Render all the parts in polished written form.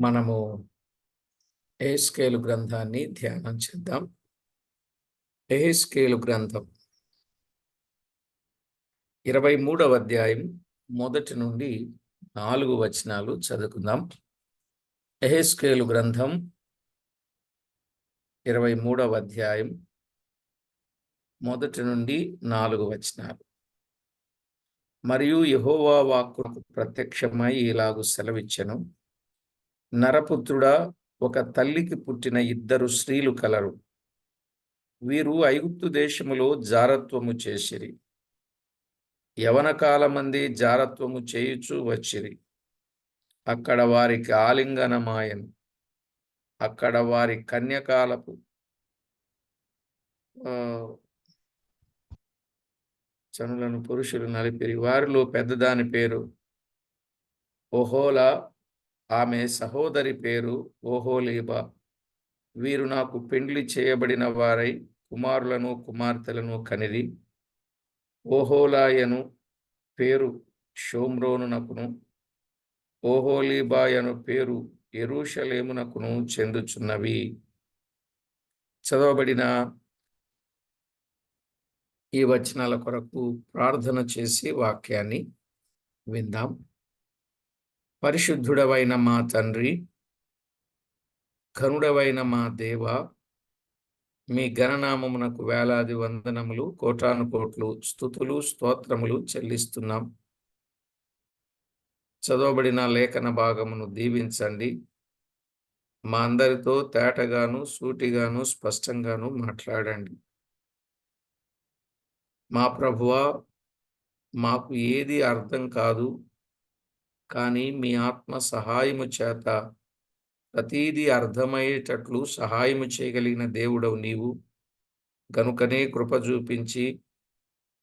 మనము యెహెజ్కేలు గ్రంథాన్ని ధ్యానం చేద్దాం. యెహెజ్కేలు గ్రంథం 23వ అధ్యాయం 1 నుండి 4 వచనాలు చదువుకుందాం. యెహెజ్కేలు గ్రంథం 23వ అధ్యాయం 1 నుండి 4 వచనాలు. మరియు యెహోవా వాక్కు ప్రత్యక్షమై ఇలాగు సెలవిచ్చెను. నరపుత్రుడా, ఒక తల్లికి పుట్టిన 2 స్త్రీలు కలరు. వీరు ఐగుప్తు దేశములో జారత్వము చేసిరి. యవన కాలమందే జారత్వము చేయుచూ వచ్చిరి. అక్కడ వారికి ఆలింగనమాయను. అక్కడ వారి కన్యకాలపు చనులను పురుషులు నలిపిరి. వారిలో పెద్దదాని పేరు ఓహోలా, ఆమె సహోదరి పేరు ఓహోలీబా. వీరు నాకు పెండ్లి చేయబడిన వారై కుమారులను కుమార్తెలను కనిరి. ఓహోలాయను పేరు షోమ్రోనునకును, ఓహోలీబాయను పేరు యెరూషలేమునకును చెందుచున్నవి. చదవబడిన ఈ వచనాల కొరకు ప్రార్థన చేసి వాక్యాన్ని విందాం. పరిశుద్ధుడవైన మా తండ్రి, ఘనుడవైన మా దేవా, మీ ఘననామమునకు వేలాది వందనములు, కోటాను కోట్లు స్తుతులు స్తోత్రములు చెల్లిస్తున్నాం. చదవబడిన లేఖన భాగమును దీవించండి. మా అందరితో తేటగాను సూటిగాను స్పష్టంగాను మాట్లాడండి. మా ప్రభువా, మాకు ఏది అర్థం కాదు, కానీ మీ ఆత్మ సహాయము చేత ప్రతీదీ అర్థమయ్యేటట్లు సహాయము చేయగలిగిన దేవుడవు నీవు. గనుకనే కృప చూపించి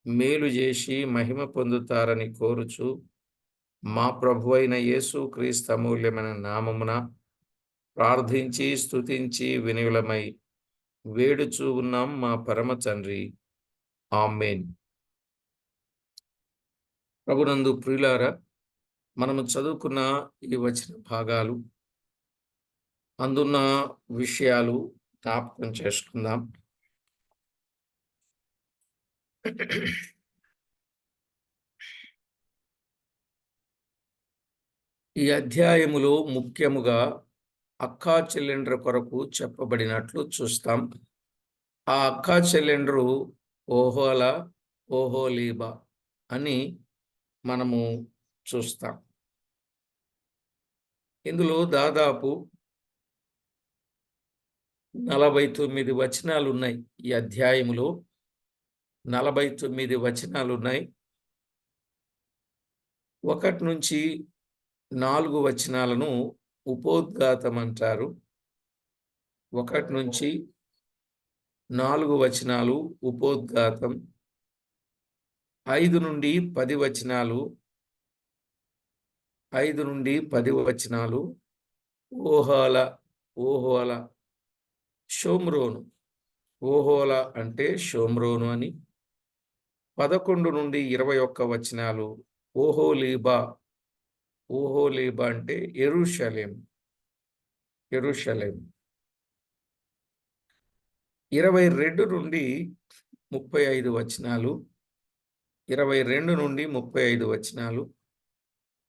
మేలు చేసి మహిమ పొందుతారని కోరుచు మా ప్రభు అయిన యేసు క్రీస్తు అమూల్యమైన నామమున ప్రార్థించి స్తుతించి వినయులమై వేడుచూ ఉన్నాం మా పరమ తండ్రి. ఆమేన్. ప్రభునందు ప్రియులారా, మనము చదువుకున్న ఈ వచన భాగాలు, అందున్న విషయాలు జ్ఞాపకం చేసుకుందాం. ఈ అధ్యాయములో ముఖ్యముగా అక్కా చెల్లెండ్ర కొరకు చెప్పబడినట్లు చూస్తాం. ఆ అక్కా చెల్లెండ్రు ఓహోలా, ఓహోలీబా అని మనము చూస్తాం. ఇందులో దాదాపు 49 వచనాలు ఉన్నాయి. ఈ అధ్యాయములో 49 వచనాలు ఉన్నాయి. 1 నుంచి 4 వచనాలను ఉపోద్ఘాతం అంటారు. 1 నుంచి 4 వచనాలు ఉపోద్ఘాతం, 5 నుండి 10 వచనాలు, 5 నుండి 10 వచనాలు ఓహోలా, ఓహోలా, షోమ్రోను. ఓహోలా అంటే షోమ్రోను అని. 11 నుండి 21 వచనాలు ఓహోలీబా. ఓహోలీబా అంటే యెరూషలేం, యెరూషలేం. 22 నుండి 35 వచనాలు, 22 నుండి 35 వచనాలు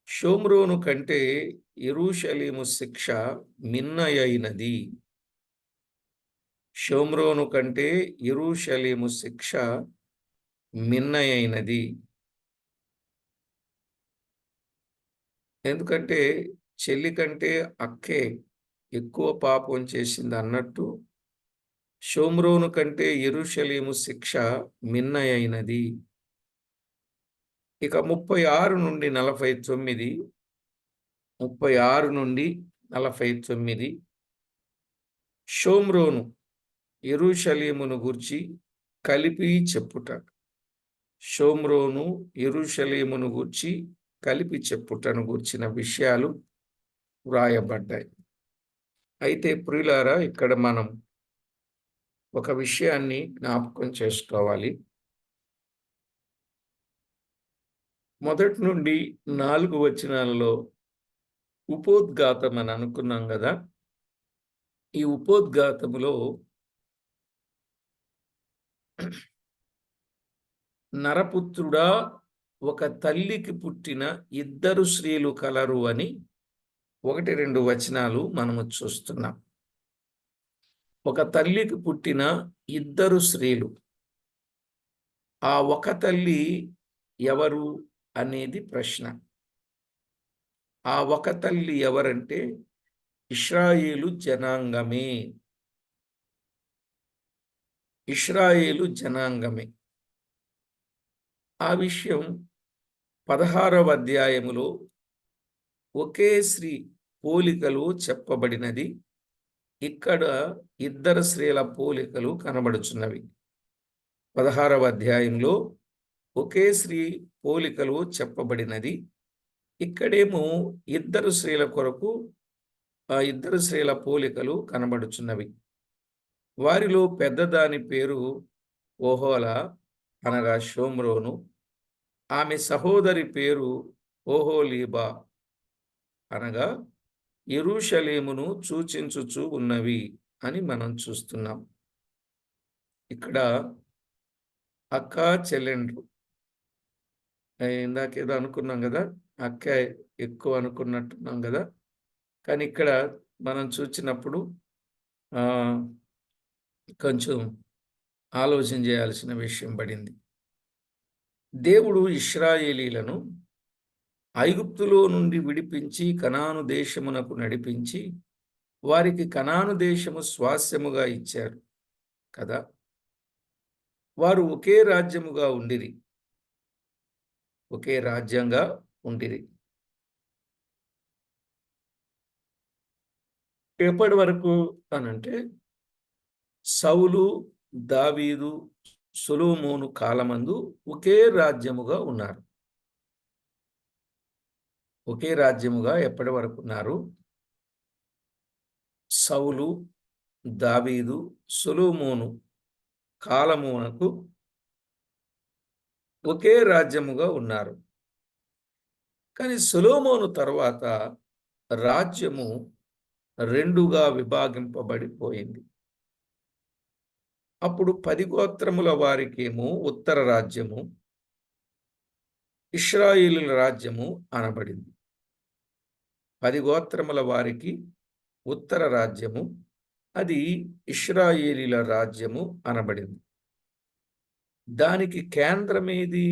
షోమ్రోను కంటే యెరూషలేము శిక్ష మిన్నయైనది. షోమ్రోను కంటే యెరూషలేము శిక్ష మిన్నయైనది. ఎందుకంటే చెల్లి కంటే అక్కే ఎక్కువ పాపం చేసింది అన్నట్టు షోమ్రోను కంటే యెరూషలేము శిక్ష మిన్నయైనది. ఇక 36 నుండి 49, 36 నుండి 49 షోమ్రోను యెరూషలేమును గూర్చి కలిపి చెప్పుట. షోమ్రోను యెరూషలేమును గూర్చి కలిపి చెప్పుటను గూర్చిన విషయాలు వ్రాయబడ్డాయి. అయితే ప్రియులారా, ఇక్కడ మనం ఒక విషయాన్ని జ్ఞాపకం చేసుకోవాలి. 1 నుండి 4 వచనాలలో ఉపోద్ఘాతం అని అనుకున్నాం గదా! ఈ ఉపోద్ఘాతములో నరపుత్రుడా, ఒక తల్లికి పుట్టిన ఇద్దరు స్త్రీలు కలరు అని 1, 2 వచనాలు మనము చూస్తున్నాం. ఒక తల్లికి పుట్టిన ఇద్దరు స్త్రీలు. ఆ ఒక తల్లి ఎవరు అనేది ప్రశ్న. ఆ ఒక తల్లి ఎవరంటే ఇశ్రాయేలు జనాంగమే. ఇశ్రాయేలు జనాంగమే. ఆ విషయం 16వ అధ్యాయములో ఒకే స్త్రీ పోలికలు చెప్పబడినది. ఇక్కడ ఇద్దరు స్త్రీల పోలికలు కనబడుచున్నవి. 16వ అధ్యాయంలో ఒకే స్త్రీ పోలికలు చెప్పబడినది. ఇక్కడేమో ఇద్దరు స్త్రీల కొరకు ఇద్దరు స్త్రీల పోలికలు కనబడుచున్నవి. వారిలో పెద్దదాని పేరు ఓహోలా అనగా షోమ్రోను. ఆమె సహోదరి పేరు ఓహోలీబా అనగా యెరూషలేమును సూచించుచు ఉన్నవి అని మనం చూస్తున్నాం. ఇక్కడ అక్క చెల్లెండ్రు. ఇందాకేదో అనుకున్నాం గదా! అక్క ఎక్కువ అనుకున్నట్టున్నాం గదా! కానీ ఇక్కడ మనం చూచినప్పుడు ఆహ్, కొంచెం ఆలోచన చేయాల్సిన విషయం పడింది. దేవుడు ఇశ్రాయేలీలను ఐగుప్తులో నుండి విడిపించి కనాను దేశమునకు నడిపించి, వారికి కనాను దేశము స్వాస్యముగా ఇచ్చారు కదా! వారు ఒకే రాజ్యముగా ఉండిరి. ఒకే రాజ్యంగా ఉండిరి. ఎప్పటి వరకు అనంటే సౌలు, దావీదు, సొలొమోను కాలమందు ఒకే రాజ్యముగా ఉన్నారు. ఒకే రాజ్యముగా ఎప్పటి వరకు ఉన్నారు? సౌలు, దావీదు, సొలొమోను కాలమునకు ఒకే రాజ్యముగా ఉన్నారు. కానీ సొలొమోను తర్వాత రాజ్యము 2గా విభాగింపబడిపోయింది. అప్పుడు 10 గోత్రముల వారికేమో ఉత్తర రాజ్యము, ఇశ్రాయేలీయుల రాజ్యము అనబడింది. 10 గోత్రముల వారికి ఉత్తర రాజ్యము, అది ఇశ్రాయేలీయుల రాజ్యము అనబడింది. దానికి కేంద్రమేది?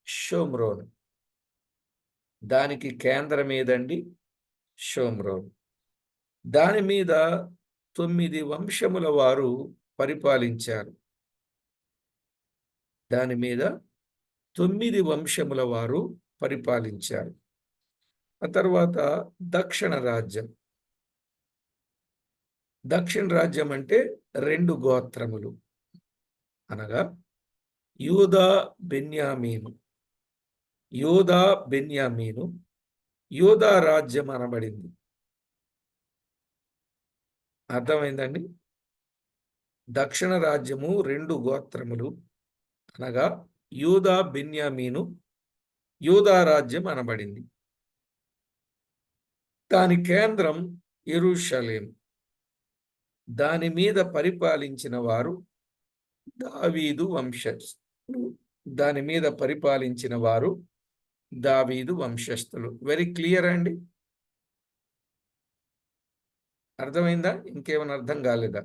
షోమ్రోను. దానికి కేంద్రమేదండి? షోమ్రోను. దాని మీద 9 వంశముల వారు పరిపాలించారు. దాని మీద 9 వంశముల వారు పరిపాలించారు. ఆ తర్వాత దక్షిణ రాజ్యం. దక్షిణ రాజ్యం అంటే 2 గోత్రములు. అనగా యూదా, బెన్యామీను. యూదా, బెన్యామీను. యూదా రాజ్యం అనబడింది. అర్థమైందండి? దక్షిణ రాజ్యము 2 గోత్రములు అనగా యూదా, బెన్యామీను. యూదా రాజ్యం అనబడింది. దాని కేంద్రం యెరూషలేము. దాని మీద పరిపాలించిన వారు దావీదు వంశస్థులు. దాని మీద పరిపాలించిన వారు దావీదు వంశస్థులు. వెరీ క్లియర్ అండి? అర్థమైందా? ఇంకేమైనా అర్థం కాలేదా?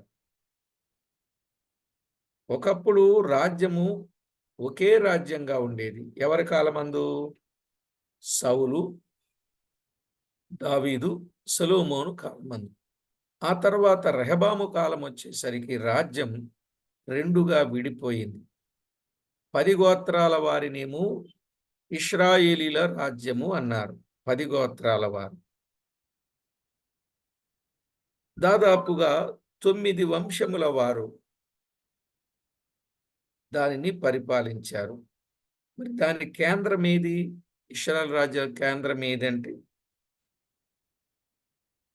ఒకప్పుడు రాజ్యము ఒకే రాజ్యంగా ఉండేది. ఎవరి కాలమందు? సౌలు, దావీదు, సొలొమోను కాలమందు. ఆ తర్వాత రెహబాము కాలం వచ్చేసరికి రాజ్యం 2గా విడిపోయింది. 10 గోత్రాల వారినేమో ఇశ్రాయేలీల రాజ్యము అన్నారు. 10 గోత్రాల వారు. దాదాపుగా 9 వంశముల వారు దానిని పరిపాలించారు. మరి దాని కేంద్రం ఏది? ఇశ్రాయేలు రాజ్య కేంద్రం ఏదంటే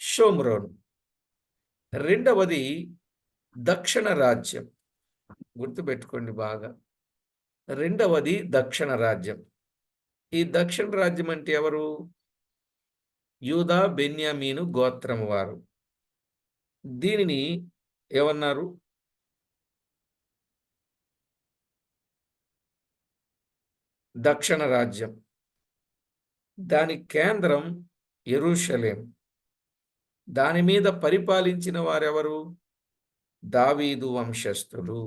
షోమ్రోను. రెండవది దక్షిణ రాజ్యం. గుర్తుపెట్టుకోండి బాగా. రెండవది దక్షిణ రాజ్యం. ఈ దక్షిణ రాజ్యం అంటే ఎవరు? యూదా బెన్యామీను గోత్రం వారు. దీనిని ఏమన్నారు? దక్షిణ రాజ్యం. దాని కేంద్రం యెరూషలేం. దాని మీద పరిపాలించిన వారెవరు? దావీదు వంశస్థులు.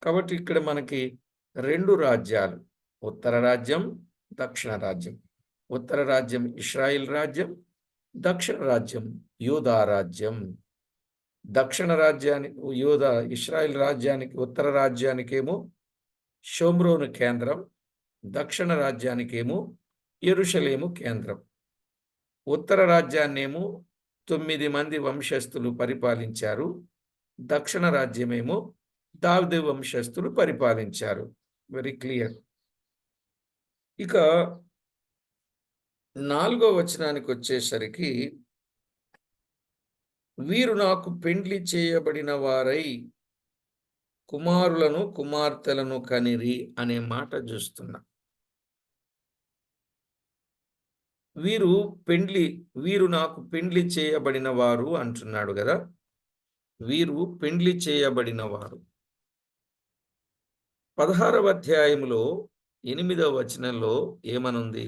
కాబట్టి ఇక్కడ మనకి 2 రాజ్యాలు, ఉత్తర రాజ్యం, దక్షిణ రాజ్యం. ఉత్తర రాజ్యం ఇశ్రాయేల్ రాజ్యం, దక్షిణ రాజ్యం యూదా రాజ్యం. దక్షిణ రాజ్యానికి ఇశ్రాయేల్ రాజ్యానికి, ఉత్తర రాజ్యానికేమో షోమ్రోను కేంద్రం, దక్షిణ రాజ్యానికేమో యెరూషలేము కేంద్రం. ఉత్తర రాజ్యాన్నేమో 9 మంది వంశస్థులు పరిపాలించారు. దక్షిణ రాజ్యమేమో దావీదు వంశస్థులు పరిపాలించారు. Very clear. ఇక 4వ వచనానికి వచ్చేసరికి, వీరు నాకు పెండ్లి చేయబడిన వారై కుమారులను కుమార్తెలను కనిరి అనే మాట చూస్తున్నా. వీరు నాకు పెండ్లి చేయబడిన వారు అంటున్నాడు కదా. వీరు పెండ్లి చేయబడిన వారు. 16వ అధ్యాయంలో 8వ వచనంలో ఏమనుంది?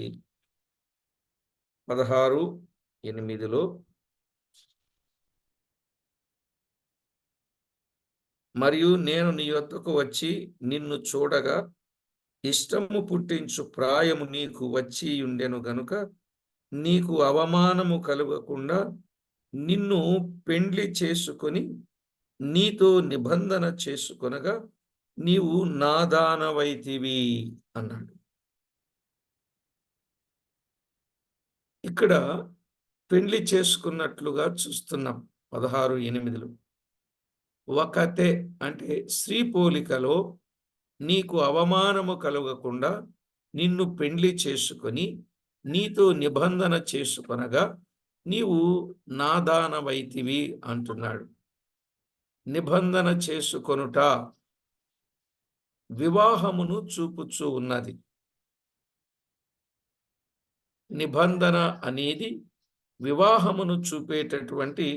16:8లో, మరియు నేను నీ యొద్దకు వచ్చి నిన్ను చూడగా ఇష్టము పుట్టించు ప్రాయము నీకు వచ్చి ఉండెను గనుక నీకు అవమానము కలుగకుండా నిన్ను పెండ్లి చేసుకొని నీతో నిబంధన చేసుకొనగా నీవు నా దానవైతివి అన్నాడు. ఇక్కడ పెండ్లి చేసుకున్నట్లుగా చూస్తున్నాం 16:8లో. ఒకతే అంటే స్త్రీ పోలికలో నీకు అవమానము కలుగకుండా నిన్ను పెండ్లి చేసుకొని నీతో నిబంధన చేసుకొనగా నీవు నా దానవైతివి అంటున్నాడు. నిబంధన చేసుకొనుట వివాహమును చూపుచూ ఉన్నది. నిబంధన అనేది వివాహమును చూపేటటువంటి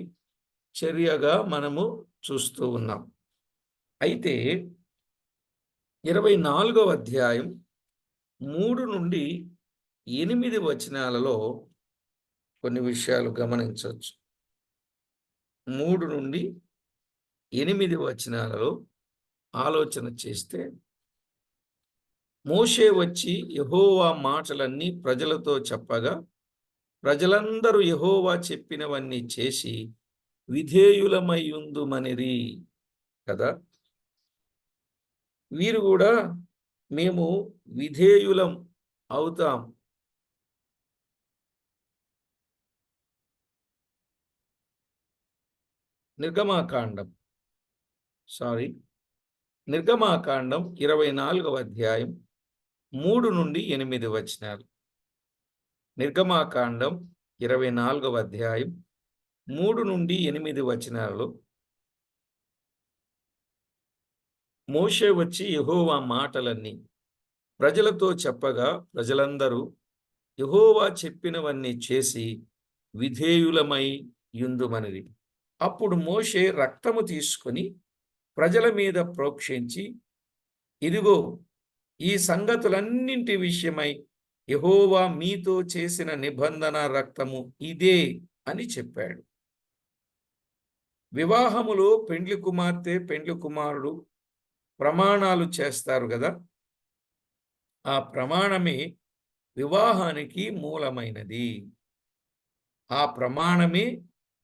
చర్యగా మనము చూస్తూ ఉన్నాం. అయితే 24వ అధ్యాయం 3 నుండి 8 వచనాలలో కొన్ని విషయాలు గమనించవచ్చు. 3 నుండి 8 వచనాలలో ఆలోచన చేస్తే, మోషే వచ్చి యెహోవా మాటలన్నీ ప్రజలతో చెప్పగా ప్రజలందరూ యెహోవా చెప్పినవన్నీ చేసి విధేయులమైయుందుమనిరి కదా. వీరు కూడా మేము విధేయులం అవుతాం. నిర్గమాకాండం 24వ అధ్యాయం 3 నుండి 8 వచనాలు. నిర్గమాకాండం 24వ అధ్యాయం 3 నుండి 8 వచనాలలో, మోషే వచ్చి యెహోవా మాటలన్నీ ప్రజలతో చెప్పగా ప్రజలందరూ యెహోవా చెప్పినవన్నీ చేసి విధేయులమై యుందుమనిరి. అప్పుడు మోషే రక్తము తీసుకొని ప్రజల మీద ప్రోక్షించి, ఇదిగో ఈ సంగతులన్నింటి విషయమై యెహోవా మీతో చేసిన నిబంధన రక్తము ఇదే అని చెప్పాడు. వివాహములో పెండ్లి కుమార్తె పెండ్లి కుమారుడు ప్రమాణాలు చేస్తారు కదా. ఆ ప్రమాణమే వివాహానికి మూలమైనది. ఆ ప్రమాణమే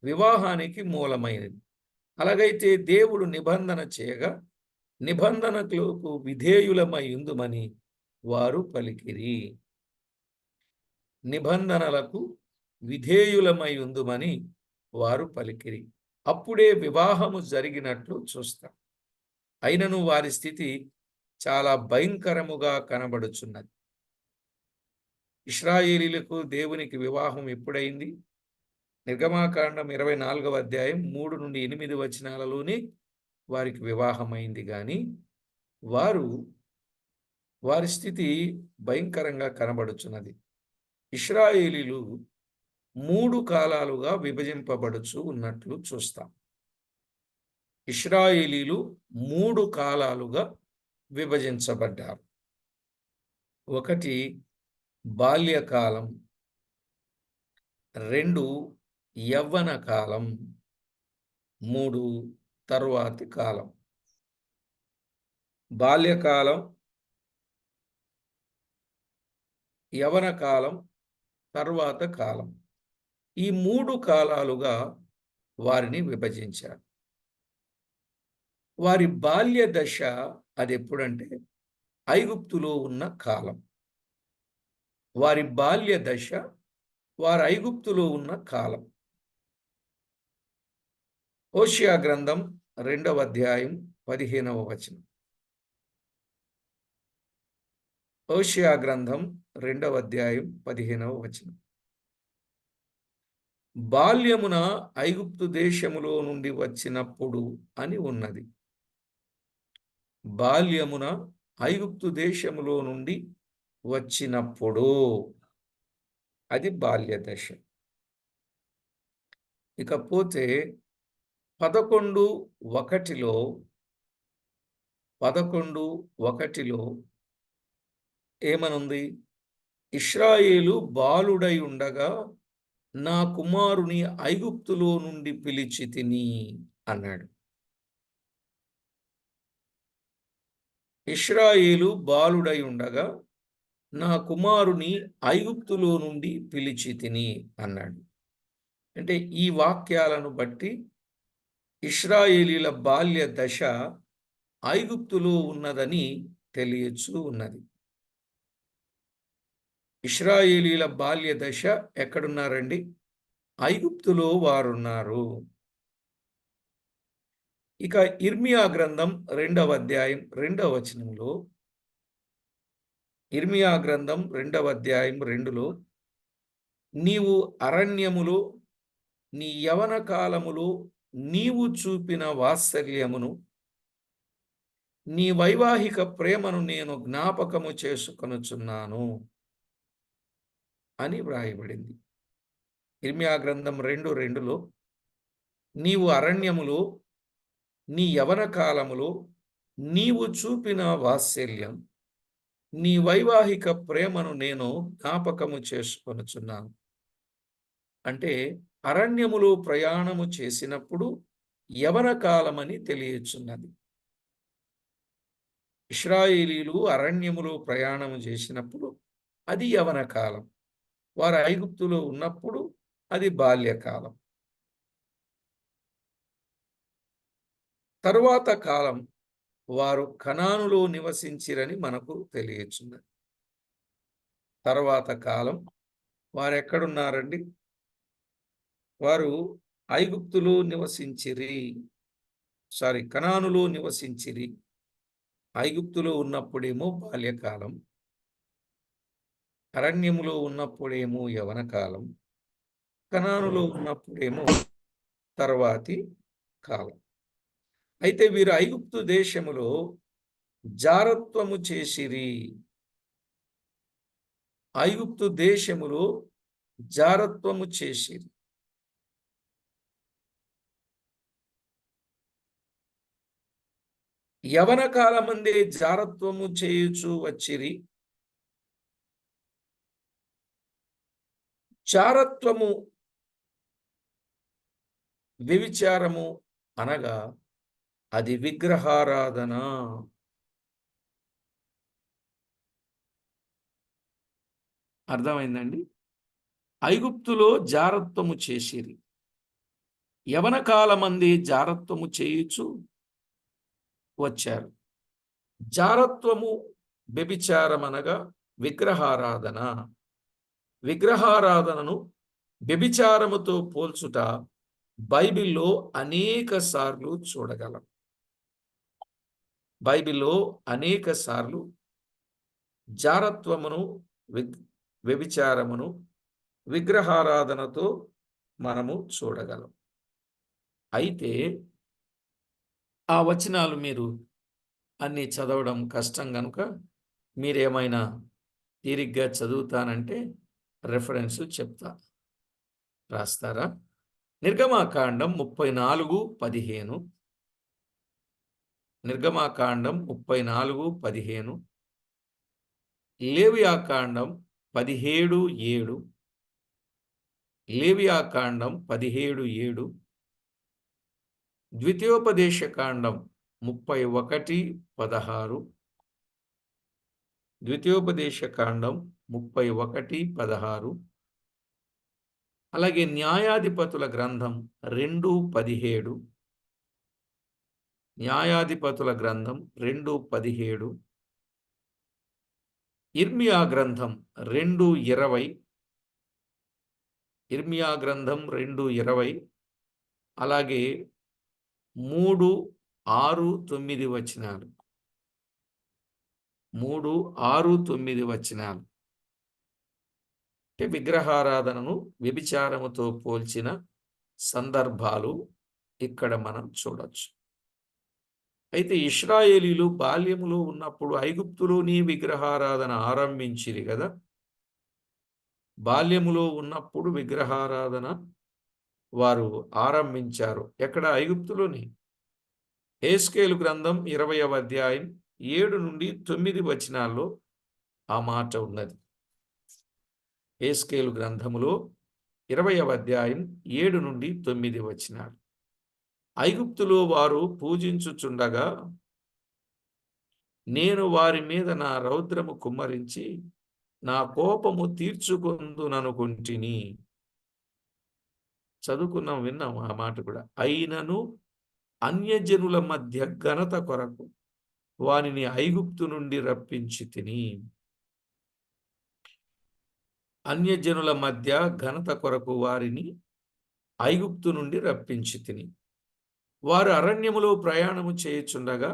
వివాహానికి మూలమైనది. అలాగైతే దేవుడు నిబంధన చేయగా నిబంధనకు విధేయులమై ఉందుమని వారు పలికిరి. నిబంధనలకు విధేయులమై ఉందుమని వారు పలికిరి. అప్పుడే వివాహము జరిగినట్లు చూస్తాం. అయినను వారి స్థితి చాలా భయంకరముగా కనబడుచున్నది. ఇశ్రాయేలీయులకు దేవునికి వివాహం ఎప్పుడైంది? నిర్గమాకాండం 24వ అధ్యాయం 3 నుండి 8 వచనాలలోనే వారికి వివాహమైంది. కానీ వారి స్థితి భయంకరంగా కనబడుచున్నది. ఇశ్రాయేలీయులు 3 కాలాలుగా విభజింపబడుచు ఉన్నట్లు చూస్తాం. ఇశ్రాయేలీలు 3 కాలాలుగా విభజించబడ్డారు. ఒకటి బాల్యకాలం, 2 యవ్వన కాలం, 3 తరువాతి కాలం. బాల్యకాలం, యవ్వన కాలం, తరువాత కాలం. ఈ 3 కాలాలుగా వారిని విభజించారు. వారి బాల్య దశ అదెప్పుడంటే ఐగుప్తులో ఉన్న కాలం. వారి బాల్య దశ వారు ఐగుప్తులో ఉన్న కాలం. హోషేయ గ్రంథం 2వ అధ్యాయం 15వ వచనం. హోషేయ గ్రంథం 2వ అధ్యాయం 15వ వచనం. బాల్యమున ఐగుప్తు దేశములో నుండి వచ్చినప్పుడు అని ఉన్నది. బాల్యమున ఐగుప్తు దేశములో నుండి వచ్చినప్పుడు, అది బాల్య దశ. ఇకపోతే 11:1 ఏమనుంది? ఇశ్రాయేలు బాలుడై ఉండగా నా కుమారుని ఐగుప్తులో నుండి పిలిచితిని అన్నాడు. ఇశ్రాయేలు బాలుడై ఉండగా నా కుమారుని ఐగుప్తులో నుండి పిలిచితిని అన్నాడు. అంటే ఈ వాక్యాలను బట్టి ఇశ్రాయేలీల బాల్య దశ ఐగుప్తులో ఉన్నదని తెలియచూ ఉన్నది. ఇశ్రాయేలీల బాల్య దశ ఎక్కడున్నారండి? ఐగుప్తులో వారున్నారు. ఇక ఇర్మియా గ్రంథం 2వ అధ్యాయం 2వ వచనంలో, ఇర్మియా గ్రంథం 2వ అధ్యాయం 2లో, నీవు అరణ్యములో నీ యవన కాలములో నీవు చూపిన వాత్సల్యమును, నీ వైవాహిక ప్రేమను నేను జ్ఞాపకము చేసుకొనుచున్నాను అని వ్రాయబడింది. ఇర్మియా గ్రంథం 2:2లో, నీవు అరణ్యములో నీ యవన కాలములో నీవు చూపిన వాత్సల్యం, నీ వైవాహిక ప్రేమను నేను జ్ఞాపకము చేసుకొనుచున్నాను. అంటే అరణ్యములో ప్రయాణము చేసినప్పుడు యవన కాలమని తెలియచున్నది. ఇశ్రాయేలీలు అరణ్యములో ప్రయాణము చేసినప్పుడు అది యవన కాలం. వారు ఐగుప్తులో ఉన్నప్పుడు అది బాల్యకాలం. తరువాత కాలం వారు కనానులో నివసించిరని మనకు తెలియచున్నది. తర్వాత కాలం వారు ఎక్కడున్నారండి? వారు ఐగుప్తులో నివసించిరి. కనానులో నివసించిరి. ఐగుప్తులో ఉన్నప్పుడేమో బాల్యకాలం, అరణ్యములో ఉన్నప్పుడేమో యవన కాలం, కనానులో ఉన్నప్పుడేమో తర్వాతి కాలం. అయితే వీరు ఐగుప్తు దేశములో జారత్వము చేసిరి. ఐగుప్తు దేశములో జారత్వము చేసిరి. యవన కాలమందే జారత్వము చేయుచు వచ్చిరి. జారత్వము, వ్యభిచారము అనగా అది విగ్రహారాధన. అర్థమైందండి? ఐగుప్తులో జారత్వము చేసిరి. యవన కాలమంది జారత్వము చేయుచు వచ్చారు. జారత్వము, వ్యభిచారం అనగా విగ్రహారాధన. విగ్రహారాధనను వ్యభిచారముతో పోల్చుట బైబిల్లో అనేక సార్లు చూడగలం. బైబిల్లో అనేక సార్లు జారత్వమును, వ్యభిచారమును, విగ్రహారాధనతో మనము చూడగలం. అయితే ఆ వచనాలు మీరు అన్నీ చదవడం కష్టం కనుక మీరేమైనా తీరిగ్గా చదువుతానంటే రెఫరెన్స్ చెప్తా. రాస్తారా? నిర్గమాకాండం 34:15. నిర్గమాకాండం 34:15. లేవియాకాండం 17:7. లేవియాకాండం 17:7. ద్వితీయోపదేశకాండం 31:16. ద్వితీయోపదేశకాండం 31:16. అలాగే న్యాయాధిపతుల గ్రంథం 2:17. న్యాయాధిపతుల గ్రంథం 2:17. ఇర్మియా గ్రంథం 2:20. ఇర్మియా గ్రంథం 2:20. అలాగే 3, 6, 9 వచనాలు. 3, 6, 9 వచనాలు. అంటే విగ్రహారాధనను వ్యభిచారముతో పోల్చిన సందర్భాలు ఇక్కడ మనం చూడొచ్చు. అయితే ఇశ్రాయేలీలు బాల్యములో ఉన్నప్పుడు ఐగుప్తులోని విగ్రహారాధన ఆరంభించిరి కదా. బాల్యములో ఉన్నప్పుడు విగ్రహారాధన వారు ఆరంభించారు. ఎక్కడ? ఐగుప్తులోని. హెస్కేలు గ్రంథం 20వ అధ్యాయం 7 నుండి 9 వచనాల్లో ఆ మాట ఉన్నది. హెస్కేలు గ్రంథములో 20వ అధ్యాయం 7 నుండి 9 వచనాలు. ఐగుప్తులో వారు పూజించుచుండగా నేను వారి మీద నా రౌద్రము కుమ్మరించి నా కోపము తీర్చుకొందుననుకుంటిని. చదువుకున్నాం, విన్నాం ఆ మాట కూడా. అయినను అన్యజనుల మధ్య ఘనత కొరకు వానిని ఐగుప్తు నుండి రప్పించి తిని. అన్యజనుల మధ్య ఘనత కొరకు వారిని ఐగుప్తు నుండి రప్పించి తిని. వారు అరణ్యములో ప్రయాణము చేయుచుండగా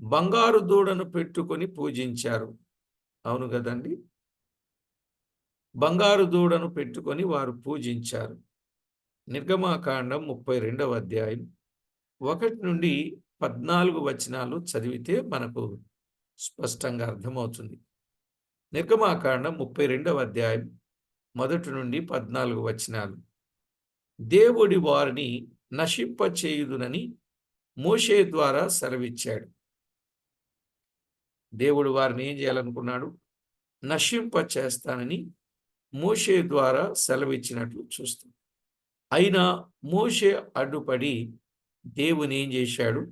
బంగారు దూడను పెట్టుకొని పూజించారు. అవును కదండి. బంగారు దూడను పెట్టుకొని వారు పూజించారు. నిర్గమాకాండం 32వ అధ్యాయం 1 నుండి 14 వచనాలు చదివితే మనకు స్పష్టంగా అర్థమవుతుంది. నిర్గమాకాండం 32వ అధ్యాయం 1 నుండి 14 వచనాలు. దేవుడి వారిని నశింపచేయుదునని మోషే ద్వారా సెలవిచ్చాడు. దేవుడు వారిని ఏం చేయాలనుకున్నాడు? నశింప చేస్తానని మోషే ద్వారా సెలవిచ్చినట్లు చూస్తాం. అయినా మోషే అడ్డుపడి దేవుని ఏం చేశాడు?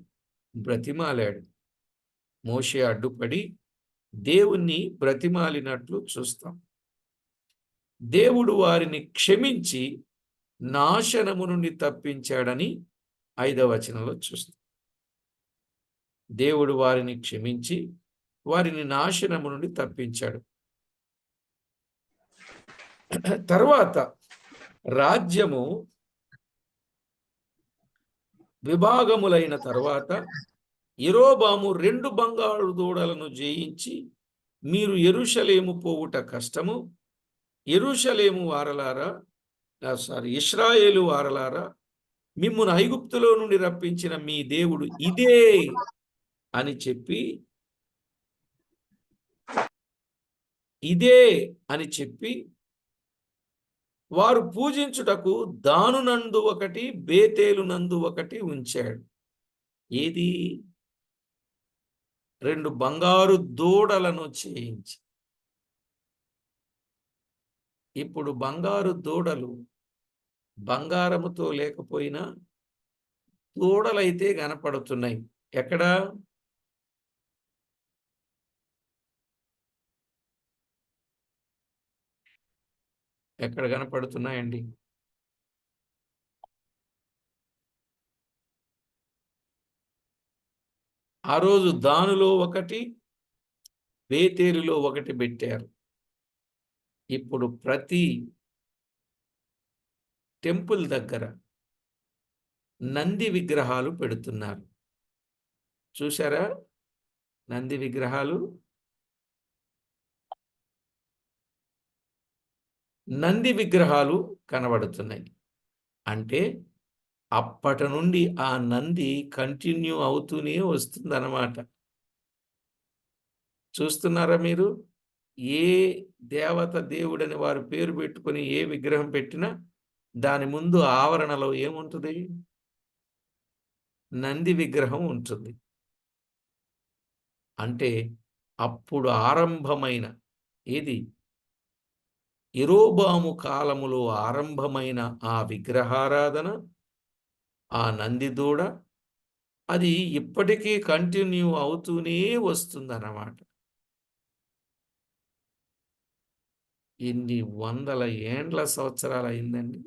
బ్రతిమాలాడు. మోషే అడ్డుపడి దేవుణ్ణి బ్రతిమాలినట్లు చూస్తాం. దేవుడు వారిని క్షమించి నాశనము నుండి తప్పించాడని 5వ వచనంలో చూస్తాం. దేవుడు వారిని క్షమించి వారిని నాశనము నుండి తప్పించాడు. తర్వాత రాజ్యము విభాగములైన తర్వాత యెరోబాము 2 బంగారు దూడలను జయించి, మీరు యెరూషలేము పోవుట కష్టము, యెరూషలేము వారలారా, ఇశ్రాయేలు వారలారా, మిమ్మును ఐగుప్తులో నుండి రప్పించిన మీ దేవుడు ఇదే అని చెప్పి, ఇదే అని చెప్పి వారు పూజించుటకు దానునందు ఒకటి, బేతేలునందు ఒకటి ఉంచాడు. ఏది? 2 బంగారు దూడలను చేయించి. ఇప్పుడు బంగారు దూడలు బంగారముతో లేకపోయినా దూడలైతే కనపడుతున్నాయి. ఎక్కడ? ఎక్కడ కనపడుతున్నాయండి? ఆ రోజు దానులో ఒకటి, బేతేలులో ఒకటి పెట్టారు. ఇప్పుడు ప్రతి టెంపుల్ దగ్గర నంది విగ్రహాలు పెడుతున్నారు. చూశారా? నంది విగ్రహాలు. నంది విగ్రహాలు కనబడుతున్నాయి. అంటే అప్పటి నుండి ఆ నంది కంటిన్యూ అవుతూనే వస్తుందన్నమాట. చూస్తున్నారా మీరు? ఏ దేవత దేవుడని వారు పేరు పెట్టుకొని ఏ విగ్రహం పెట్టినా దాని ముందు ఆవరణలో ఏముంటుంది? నంది విగ్రహం ఉంటుంది. అంటే అప్పుడు ఆరంభమైన ఏది? యరొబాము కాలములో ఆరంభమైన ఆ విగ్రహారాధన, ఆ నంది దూడ, అది ఇప్పటికీ కంటిన్యూ అవుతూనే వస్తుందన్నమాట. ఎన్ని వందల ఏండ్ల సంవత్సరాలయిందండి.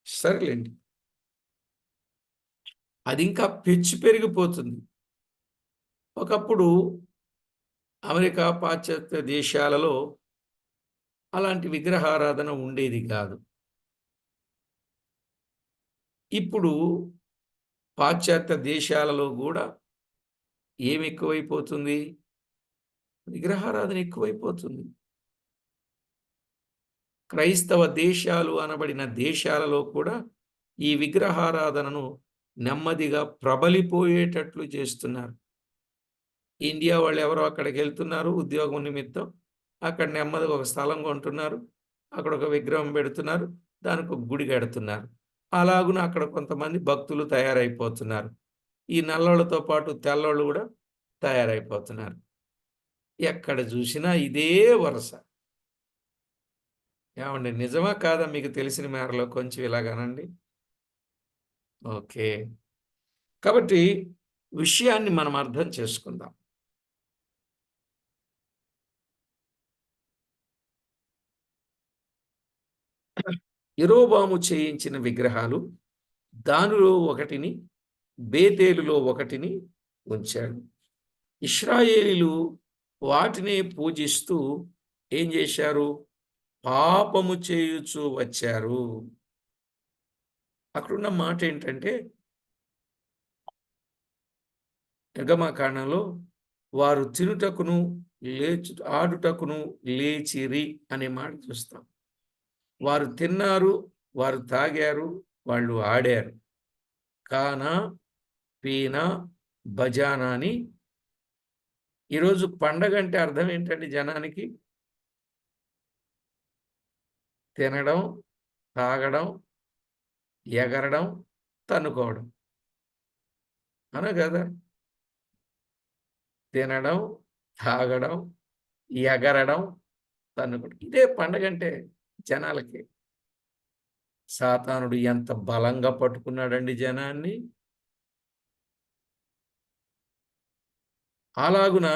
సరేలెండి. అది ఇంకా పెచ్చు పెరిగిపోతుంది. ఒకప్పుడు అమెరికా, పాశ్చాత్య దేశాలలో అలాంటి విగ్రహారాధన ఉండేది కాదు. ఇప్పుడు పాశ్చాత్య దేశాలలో గూడా ఏమెక్కువైపోతుంది? విగ్రహారాధన ఎక్కువైపోతుంది. క్రైస్తవ దేశాలు అనబడిన దేశాలలో కూడా ఈ విగ్రహారాధనను నెమ్మదిగా ప్రబలిపోయేటట్లు చేస్తున్నారు. ఇండియా వాళ్ళెవరో అక్కడికెళ్తున్నారు ఉద్యోగం నిమిత్తం. అక్కడ నెమ్మదిగా ఒక స్థలం కొంటున్నారు. అక్కడొక విగ్రహం పెడుతున్నారు. దానికొక గుడి కడుతున్నారు. అలాగున అక్కడ కొంతమంది భక్తులు తయారైపోతున్నారు. ఈ నల్లోళ్ళతో పాటు తెల్లోళ్ళు గూడా తయారైపోతున్నారు. ఎక్కడ జూసినా ఇదే వరస. ఏవండీ నిజమా? కాదా? మీకు తెలిసిన మేరలో కొంచెం ఇలాగనండి. ఓకే. కాబట్టి విషయాన్ని మనం అర్థం చేసుకుందాం. యరొబాము చేయించిన విగ్రహాలు, దానిలో ఒకటిని, బేతేలులో ఒకటిని ఉంచాడు. ఇశ్రాయేలీయులు వాటినే పూజిస్తూ ఏం జేశారు? పాపము చేయుచూ వచ్చారు. అక్కడున్న మాటేంటంటే, నిర్గమకాండంలో వారు తినుటకును, ఆడుటకును లేచిరి అనే మాట చూస్తాం. వారు తిన్నారు, వారు తాగారు, వాళ్ళు ఆడారు. కానా, పీనా, బజానా అని ఈరోజు పండగంటే అర్థం ఏంటండి జనానికి? తినడం, తాగడం, ఎగరడం, తన్నుకోవడం. అవునా గదా? తినడం, తాగడం, ఎగరడం, తన్నుకోవడం. ఇదే పండగంటే జనాలకి. సాతానుడు ఎంత బలంగా పట్టుకున్నాడండి జనాన్ని. అలాగున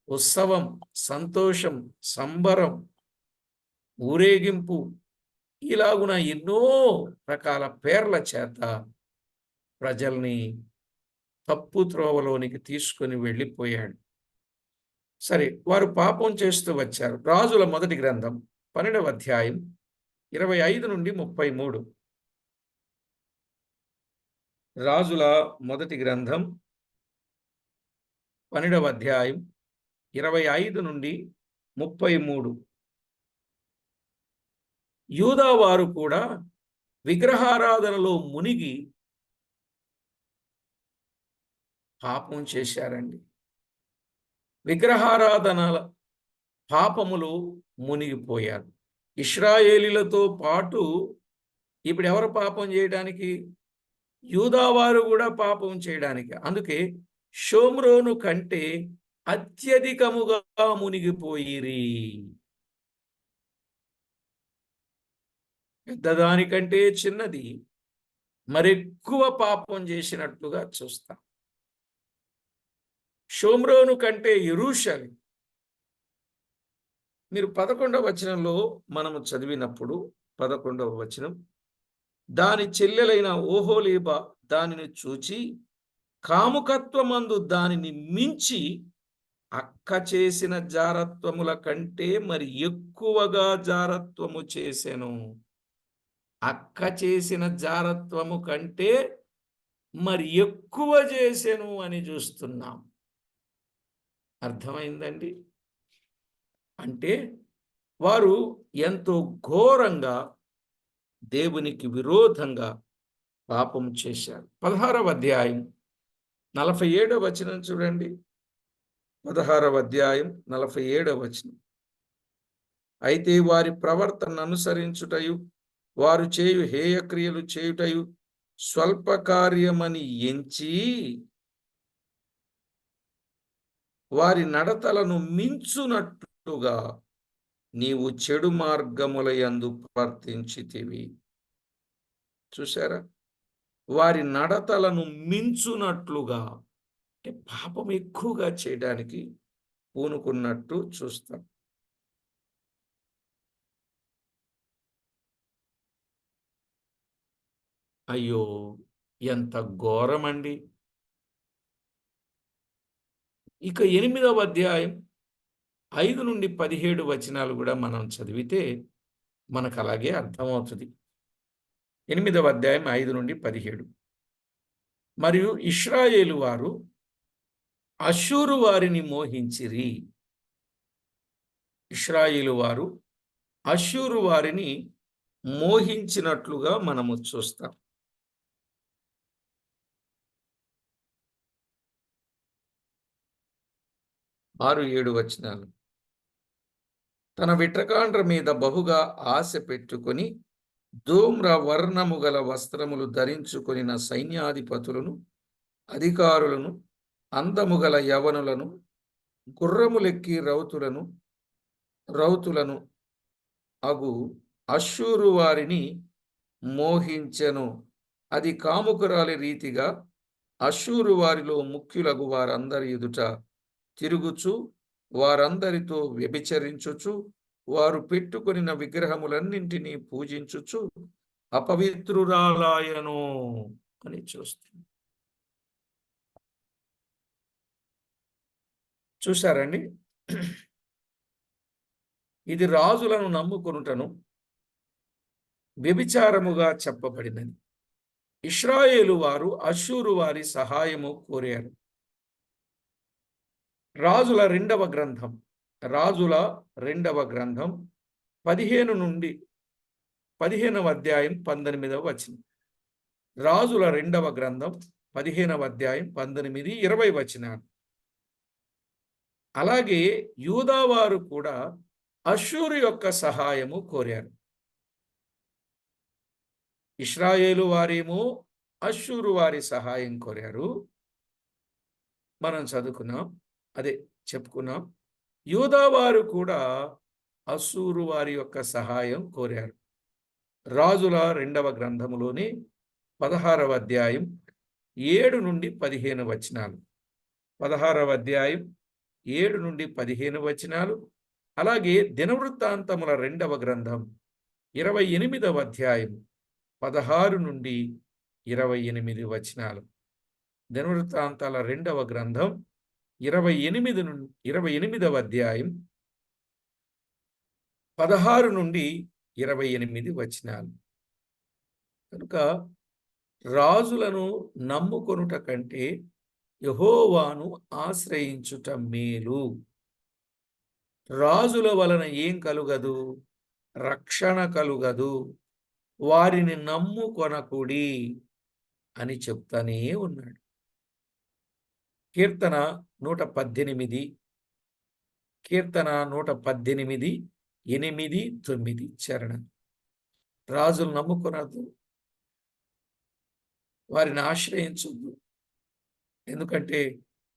ఉత్సవం, సంతోషం, సంబరం, ఊరేగింపు ఇలాగున ఎన్నో రకాల పేర్ల చేత ప్రజల్ని తప్పు త్రోవలోనికి తీసుకొని వెళ్ళిపోయాడు. సరే, వారు పాపం చేస్తూ వచ్చారు. రాజుల మొదటి గ్రంథం 12వ అధ్యాయం 25-33. రాజుల మొదటి గ్రంథం 12వ అధ్యాయం 25-33. యూదా వారు కూడా విగ్రహారాధనలో మునిగి పాపం చేశారండి. విగ్రహారాధనల పాపములో మునిగిపోయారు. ఇశ్రాయేలీయులతో పాటు ఇప్పుడెవరు పాపం చేయడానికి? యూదా వారు కూడా పాపం చేయడానికి. అందుకే షోమ్రోను కంటే అత్యధికముగా మునిగిపోయిరి. పెద్దదానికంటే చిన్నది మరెక్కువ పాపం చేసినట్లుగా చూస్తాం. షోమ్రోను కంటే యెరూషలేము. మీరు 11వ వచనంలో మనము చదివినప్పుడు 11వ వచనం, దాని చెల్లెలైన ఓహోలీబా దానిని చూచి కాముకత్వమందు దానిని మించి అక్క చేసిన జారత్వముల కంటే మరి ఎక్కువగా జారత్వము చేసెను. అక్క చేసిన జారత్వము కంటే మరి ఎక్కువ చేసెను అని చూస్తున్నాం. అర్థమైందండి? అంటే వారు ఎంతో ఘోరంగా దేవునికి విరోధంగా పాపం చేశారు. 16వ అధ్యాయం 47వ వచనం చూడండి. 16వ అధ్యాయం 47వ వచనం. అయితే వారి ప్రవర్తన అనుసరించుటయు వారు చేయు హేయక్రియలు చేయుటయు స్వల్ప కార్యమని ఎంచి వారి నడతలను మించునట్టుగా నీవు చెడు మార్గములయందు ప్రవర్తించితివి. చూసారా? వారి నడతలను మించునట్లుగా, అంటే పాపం ఎక్కువగా చేయడానికి పూనుకున్నట్టు చూస్తాం. అయ్యో! ఎంత ఘోరమండి. ఇక 8వ అధ్యాయం 5-17 వచనాలు గూడా మనం చదివితే మనకలాగే అర్థమవుతది. 8వ అధ్యాయం 5-17. మరియు ఇశ్రాయేలు వారు అష్షూరు వారిని మోహించిరి. ఇశ్రాయేలు వారు అష్షూరు వారిని మోహించినట్లుగా మనము చూస్తాం. 6-7 వచనాలు. తన విట్రకాండ్ర మీద బహుగా ఆశ పెట్టుకొని ధూమ్ర వర్ణము గల వస్త్రములు ధరించుకొనిన సైన్యాధిపతులను, అధికారులను, అందము గల యవనులను, గుర్రములెక్కి రౌతులను అగు అష్షూరు వారిని మోహించెను. అది కాముకురాలి రీతిగా అష్షూరు వారిలో ముఖ్యులగు వారందరి ఎదుట తిరుగుచు, వారందరితో వ్యభిచరించుచు, వారు పెట్టుకొనిన విగ్రహములన్నింటినీ పూజించుచు అపవిత్రురాలాయను అని చూస్తుంది. చూశారండి? ఇది రాజులను నమ్ముకొనుటను వ్యభిచారముగా చెప్పబడినది. ఇశ్రాయేలు వారు అష్షూరు వారి సహాయము కోరారు. రాజుల రెండవ గ్రంథం 15వ అధ్యాయం 19వ వచనం. రాజుల రెండవ గ్రంథం 15వ అధ్యాయం 19, 20 వచనాలు. అలాగే యూదావారు కూడా అష్షూరు యొక్క సహాయము కోరారు. ఇశ్రాయేలు వారేమో అష్షూరు వారి సహాయం కోరారు. మనం చదువుకున్నాం, చెప్పుకున్నాం. యూదావారు కూడా అష్షూరు వారి యొక్క సహాయం కోరారు. రాజుల రెండవ గ్రంథములోని 16వ అధ్యాయం 7-15 వచనాలు. 16వ అధ్యాయం 7-15 వచనాలు. అలాగే దినవృత్తాంతముల రెండవ గ్రంథం 28వ అధ్యాయం 16-28 వచనాలు. దినవృత్తాంతాల రెండవ గ్రంథం 28వ అధ్యాయం 16-28 వచనాలు. కనుక రాజులను నమ్ముకొనుట కంటే యెహోవాను ఆశ్రయించుట మేలు. రాజుల వలన ఏం కలుగదు? రక్షణ కలుగదు. వారిని నమ్ముకొనకుడి అని చెప్తానే ఉన్నాడు. కీర్తన 118, 8, 9 చరణం. రాజులు నమ్ముకొనద్దు, వారిని ఆశ్రయించొద్దు. ఎందుకంటే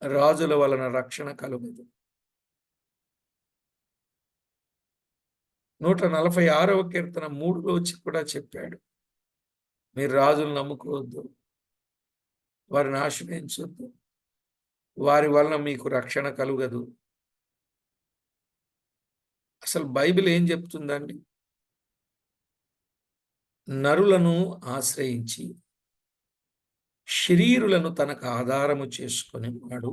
రాజుల వలన రక్షణ కలుగదు. 146వ కీర్తన 3లో వచ్చి కూడా చెప్పాడు, మీరు రాజులు నమ్ముకోవద్దు, వారిని ఆశ్రయించొద్దు, వారి వలన మీకు రక్షణ కలుగదు. అసలు బైబిల్ ఏం చెప్తుందండి? నరులను ఆశ్రయించి శరీరులను తనకు ఆధారము చేసుకునేవాడు,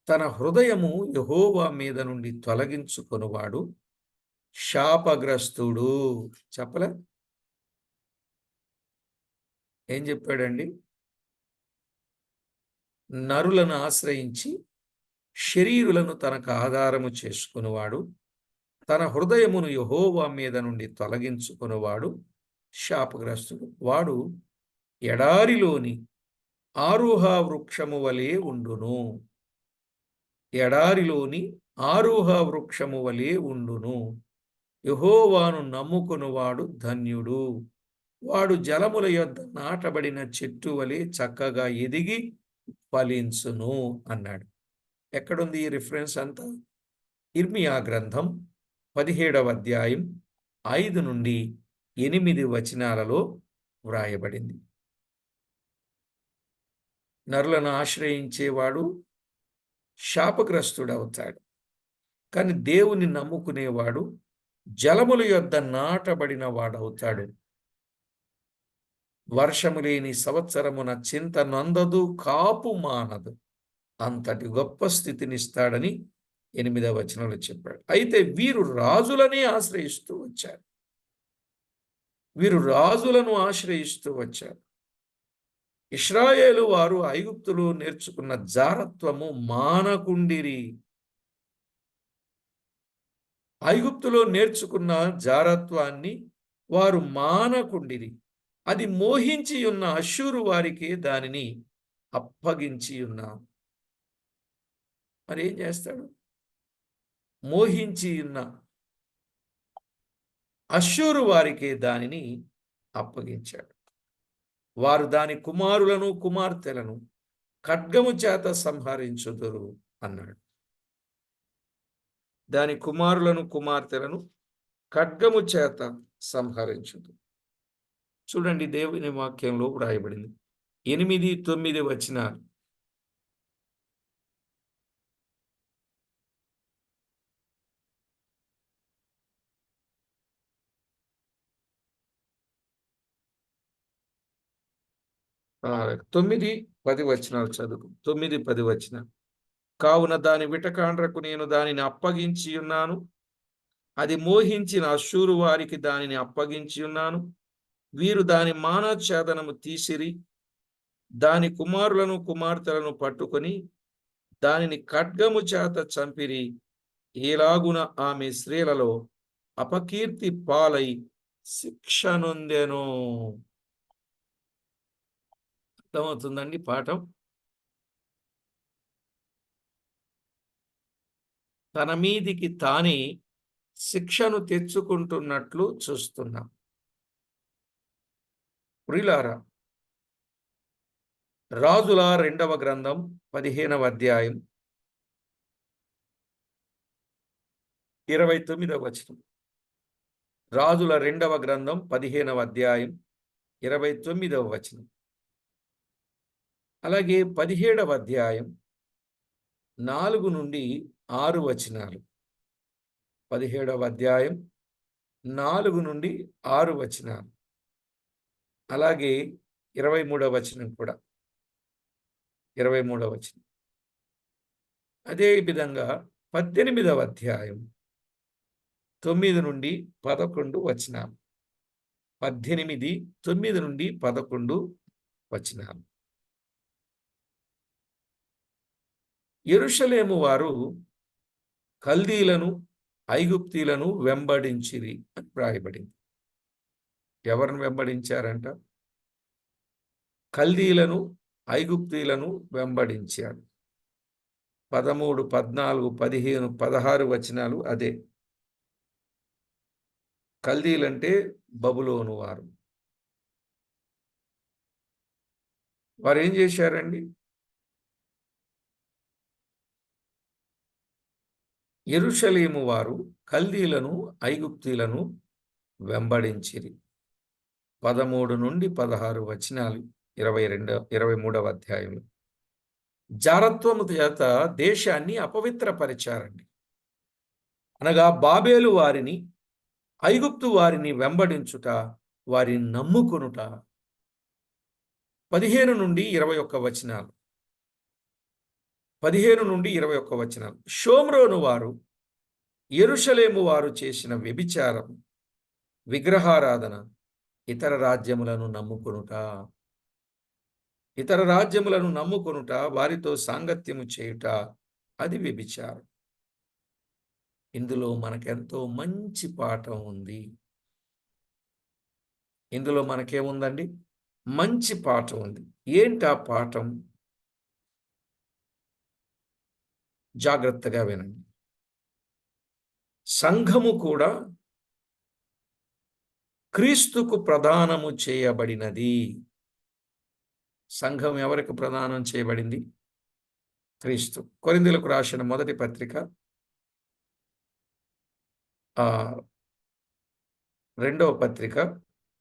తన హృదయము యెహోవా మీద నుండి తొలగించుకొనువాడు శాపగ్రస్తుడు. చెప్పలే? ఏం చెప్పాడండి? నరులను ఆశ్రయించి శరీరులను తనకు ఆధారము చేసుకునేవాడు, తన హృదయమును యెహోవా మీద నుండి తొలగించుకునేవాడు శాపగ్రస్తుడు. వాడు ఎడారిలోని ఆరుహ వృక్షము వలె ఉండును. ఎడారిలోని ఆరుహ వృక్షము వలె ఉండును. యెహోవాను నమ్ముకొనువాడు ధన్యుడు. వాడు జలముల యొద్ద నాటబడిన చెట్టు వలె చక్కగా ఎదిగి ఫలించును అన్నాడు. ఎక్కడుంది ఈ రిఫరెన్స్ అంతా? ఇర్మియా గ్రంథం 17వ అధ్యాయం 5-8 వచనాలలో వ్రాయబడింది. నరులను ఆశ్రయించేవాడు శాపగ్రస్తుడవుతాడు. కానీ దేవుని నమ్ముకునేవాడు జలముల యొద్ద నాటబడిన వాడవుతాడు. వర్షము లేని సంవత్సరమున చింత నందదు, కాపు మానదు. అంతటి గొప్ప స్థితినిస్తాడని 8వ వచనంలో చెప్పాడు. అయితే వీరు రాజులనే ఆశ్రయిస్తూ వచ్చారు. వీరు రాజులను ఆశ్రయిస్తూ వచ్చారు. ఇశ్రాయేలు వారు ఐగుప్తులో నేర్చుకున్న జారత్వము మానకుండిరి. ఐగుప్తులో నేర్చుకున్న జారత్వాన్ని వారు మానకుండిరి. అది మోహించి ఉన్న అష్షూరు వారికి దానిని అప్పగించి ఉన్నారు. మరి ఏం చేస్తాడు? మోహించి ఉన్న అష్షూరు వారికి దానిని అప్పగించాడు. వారు దాని కుమారులను కుమార్తెలను ఖడ్గము చేత సంహరించుదురు అన్నాడు. దాని కుమారులను కుమార్తెలను ఖడ్గము చేత సంహరించుదు. చూడండి, దేవుని వాక్యంలో వ్రాయబడింది 8-9 వచనాలు. ఆ, 9-10 వచనాలు చదువు. 9-10 వచనాలు. కావున దాని విటకాండ్రకు నేను దానిని అప్పగించి ఉన్నాను. అది మోహించిన అష్షూరు వారికి దానిని అప్పగించి ఉన్నాను. వీరు దాని మానఛేదనము తీసిరి. దాని కుమారులను కుమార్తెలను పట్టుకొని దానిని ఖడ్గము చేత చంపిరి. ఏలాగున ఆమె స్త్రీలలో అపకీర్తి పాలై శిక్ష నొందెను. అర్థమవుతుందండి పాఠం? తన మీదికి తానే శిక్షను తెచ్చుకుంటున్నట్లు చూస్తున్నాం. ప్రియులారా, రాజుల 2వ గ్రంథం 15వ అధ్యాయం 29వ వచనం. రాజుల 2వ గ్రంథం 15వ అధ్యాయం 29వ వచనం. అలాగే 17వ అధ్యాయం 4-6 వచనాలు. 17వ అధ్యాయం 4-6 వచనాలు. అలాగే 23వ వచనం కూడా. 23వ వచనం. అదే విధంగా 18వ అధ్యాయం 9-11 వచనాలు. 18, 9-11 వచనాలు. యెరూషలేము వారు కల్దీలను ఐగుప్తీలను వెంబడించిరి అని వ్రాయబడింది. ఎవరిని వెంబడించారంట? కల్దీలను ఐగుప్తీలను వెంబడించారు. 13, 14, 15, 16 వచనాలు అదే. కల్దీలంటే బబులోను వారు. వారు ఏం చేశారండి? యెరూషలేము వారు కల్దీలను ఐగుప్తీలను వెంబడించిరి. 13-16 వచనాలు 23వ అధ్యాయంలో. జారత్వము చేత దేశాన్ని అపవిత్రపరిచారండి. అనగా బాబేలు వారిని, ఐగుప్తు వారిని వెంబడించుట, వారిని నమ్ముకొనుట. 15-21 వచనాలు. 15-21 వచనాలు. షోమ్రోను వారు యెరూషలేము వారు చేసిన వ్యభిచారం, విగ్రహారాధన, ఇతర రాజ్యములను నమ్ముకొనుట. ఇతర రాజ్యములను నమ్ముకొనుట, వారితో సాంగత్యము చేయుట, అది వ్యభిచారం. ఇందులో మనకెంతో మంచి పాఠం ఉంది. ఇందులో మనకేముందండి? మంచి పాఠం ఉంది. ఏంటా పాఠం? జాగ్రత్తగా వినండి. సంఘము కూడా క్రీస్తుకు ప్రదానము చేయబడినది. సంఘం ఎవరికి ప్రదానం చేయబడింది? క్రీస్తు. కొరింథీయులకు రాసిన మొదటి పత్రిక 2వ పత్రిక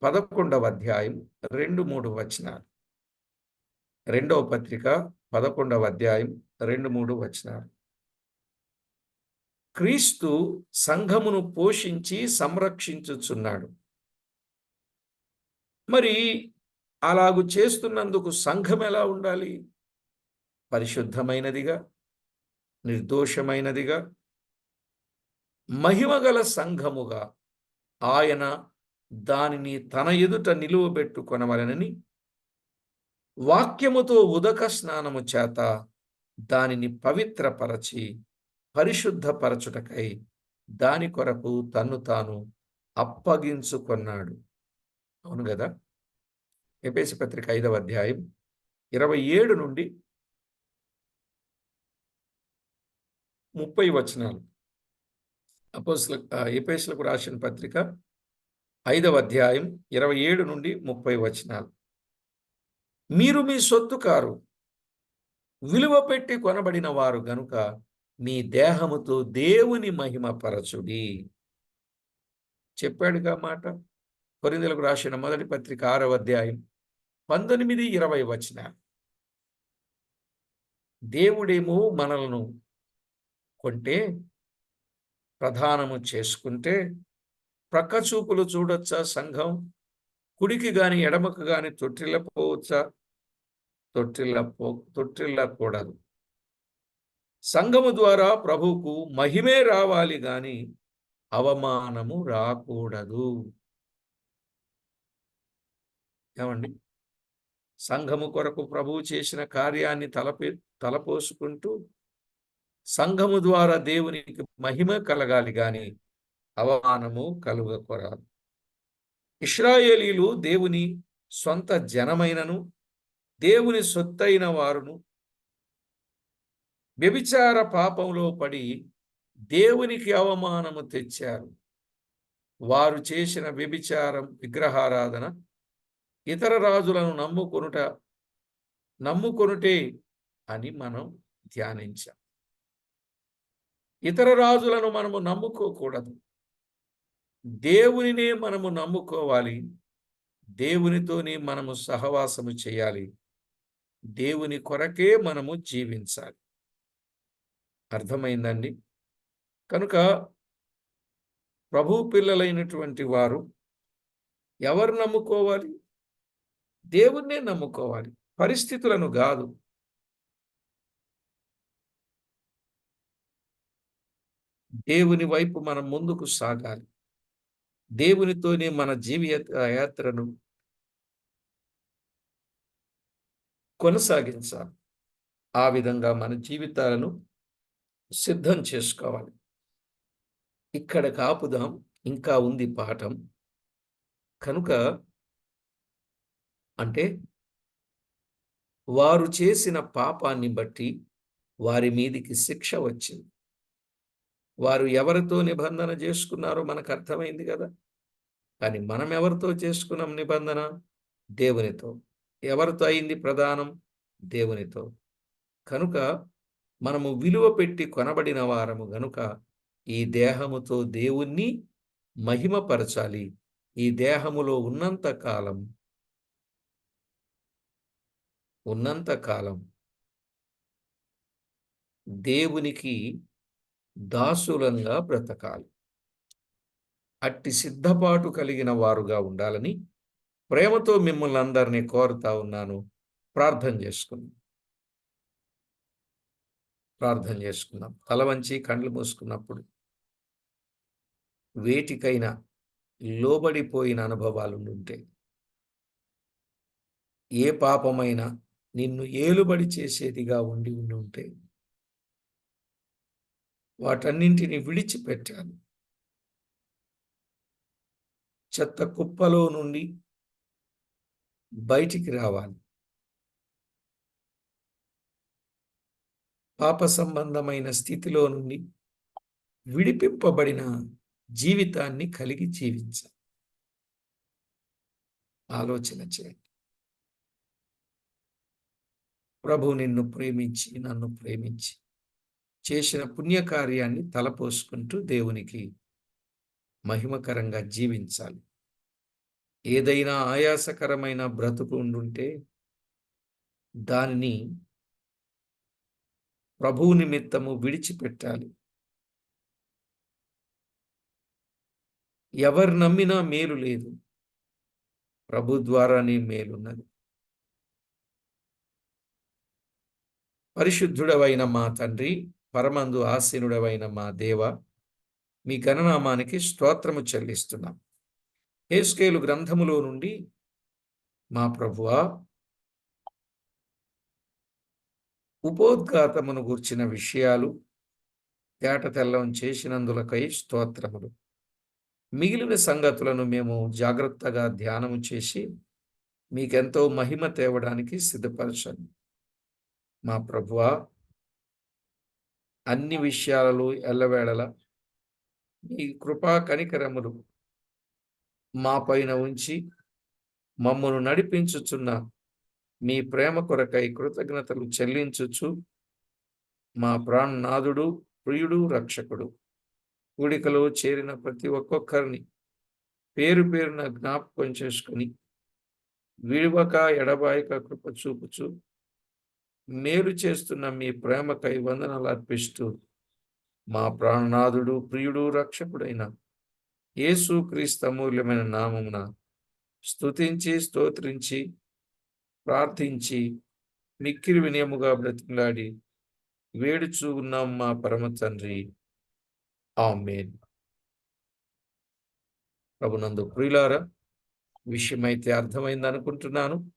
11వ అధ్యాయం 2, 3 వచనాలు. 2వ పత్రిక 11వ అధ్యాయం 2, 3 వచనాలు. క్రీస్తు సంఘమును పోషించి సంరక్షించుచున్నాడు. మరి అలాగు చేస్తున్నందుకు సంఘం ఎలా ఉండాలి? పరిశుద్ధమైనదిగా, నిర్దోషమైనదిగా, మహిమగల సంఘముగా ఆయన దానిని తన ఎదుట నిలువబెట్టుకొనవలెనని వాక్యముతో ఉదక స్నానము చేత దానిని పవిత్రపరచి పరిశుద్ధపరచుటకై దాని కొరకు తన్ను తాను అప్పగించుకొన్నాడు. అవును కదా? ఎఫెసీ పత్రిక 5వ అధ్యాయం 27 నుండి 30 వచనాలు. ఎఫెసీయులకు రాసిన పత్రిక 5వ అధ్యాయం 27 నుండి 30 వచనాలు. మీరు మీ సొత్తు కారు, విలువ పెట్టి కొనబడిన వారు గనుక మీ దేహముతో దేవుని మహిమపరచుడి. చెప్పాడుగా మాట. కొరింథీయులకు రాసిన మొదటి పత్రిక 6వ అధ్యాయం 19, 20 వచనాలు. దేవుడేమో మనలను కొంటే, ప్రధానము చేసుకుంటే ప్రక్కచూపులు చూడొచ్చా సంఘం? కుడికి గాని ఎడమకు గాని తొట్టిల్లపోవచ్చా? తొట్టిల్లకూడదు. సంఘము ద్వారా ప్రభువుకు మహిమే రావాలి గాని అవమానము రాకూడదు. ఏమండి? సంఘము కొరకు ప్రభువు చేసిన కార్యాన్ని తలపోసుకుంటూ సంఘము ద్వారా దేవునికి మహిమ కలగాలి గాని అవమానము కలుగకూడదు. ఇశ్రాయేలీలు దేవుని సొంత జనమైనను దేవుని సొత్తైన వారును వ్యభిచార పాపంలో పడి దేవునికి అవమానము తెచ్చారు. వారు చేసిన వ్యభిచారం, విగ్రహారాధన, ఇతర రాజులను నమ్ముకొనుటే అని మనం ధ్యానించాం. ఇతర రాజులను మనము నమ్ముకోకూడదు. దేవునినే మనము నమ్ముకోవాలి. దేవునితోనే మనము సహవాసము చేయాలి. దేవుని కొరకే మనము జీవించాలి. అర్థమైందండి? కనుక ప్రభు పిల్లలైనటువంటి వారు ఎవరు నమ్ముకోవాలి? దేవుణ్ణే నమ్ముకోవాలి, పరిస్థితులను కాదు. దేవుని వైపు మనం ముందుకు సాగాలి. దేవునితోనే మన యాత్రను కొనసాగించాలి. ఆ విధంగా మన జీవితాలను సిద్ధం చేసుకోవాలి. ఇక్కడ కాపుదాం, ఇంకా ఉంది పాఠం. కనుక అంటే వారు చేసిన పాపాన్ని బట్టి వారి మీదికి శిక్ష వచ్చింది. వారు ఎవరితో నిబంధన చేసుకున్నారో మనకు అర్థమైంది కదా. కానీ మనం ఎవరితో చేసుకున్నాం నిబంధన? దేవునితో. ఎవరితో అయింది ప్రదానం? దేవునితో. కనుక మనము విలువ పెట్టి కొనబడిన వారము గనుక ఈ దేహముతో దేవుణ్ణి మహిమపరచాలి. ఈ దేహములో ఉన్నంత కాలం దేవునికి దాసులంగా బ్రతకాలి. అట్టి సిద్ధపాటు కలిగిన వారుగా ఉండాలని ప్రేమతో మిమ్మల్ని అందరినీ కోరుతా ఉన్నాను. ప్రార్థన చేసుకుందాం. తల వంచి కళ్ళు మూసుకున్నప్పుడు వేటికైనా లోబడిపోయిన అనుభవాలు ఉంటే, ఏ పాపమైనా నిన్ను ఏలుబడి చేసేదిగా ఉంటే వాటన్నింటినీ విడిచిపెట్టాలి. చెత్త కుప్పలో నుండి బయటికి రావాలి. పాప సంబంధమైన స్థితిలో నుండి విడిపింపబడిన జీవితాన్ని కలిగి జీవించాలి. ఆలోచన చేయండి. ప్రభు నిన్ను ప్రేమించి, నన్ను ప్రేమించి చేసిన పుణ్యకార్యాన్ని తలపోసుకుంటూ దేవునికి మహిమకరంగా జీవించాలి. ఏదైనా ఆయాసకరమైన బ్రతుకు ఉండుంటే దానిని ప్రభువు నిమిత్తము విడిచిపెట్టాలి. ఎవరు నమ్మినా మేలు లేదు. ప్రభు ద్వారానే మేలున్నది. పరిశుద్ధుడవైన మా తండ్రి, పరమందు ఆసీనుడవైన మా దేవ, మీ ఘననామానికి స్తోత్రము చెల్లిస్తున్నాం. హెస్కేలు గ్రంథములో నుండి మా ప్రభువా, ఉపోద్ఘాతమును గూర్చిన విషయాలు తేటతెల్లం చేసినందులకై స్తోత్రములు. మిగిలిన సంగతులను మేము జాగ్రత్తగా ధ్యానము చేసి మీకెంతో మహిమ తేవడానికి సిద్ధపరచండి. మా ప్రభువా, అన్ని విషయాలలో ఎల్లవేళలా మీ కృపా కనికరములు మా పైన ఉంచి మమ్మను నడిపించుచున్న మీ ప్రేమ కొరకై కృతజ్ఞతలు చెల్లించుచు మా ప్రాణనాథుడు, ప్రియుడు, రక్షకుడు కూడికలో చేరిన ప్రతి ఒక్కొక్కరిని పేరు పేరున జ్ఞాపకం చేసుకుని విడువక ఎడబాయక కృప చూపుచు మేలు చేస్తున్న మీ ప్రేమకై వందనాలు అర్పిస్తూ మా ప్రాణనాథుడు, ప్రియుడు, రక్షకుడైన యేసు క్రీస్తు అమూల్యమైన నామమున స్తుతించి, స్తోత్రించి, ప్రార్థించి, మిక్కిలి వినయముగా బ్రతిమలాడి వేడుచూ ఉన్నాం మా పరమ తండ్రి. ఆమేన్. ప్రభునందు ప్రియులారా, విషయమైతే అర్థమైంది అనుకుంటున్నాను.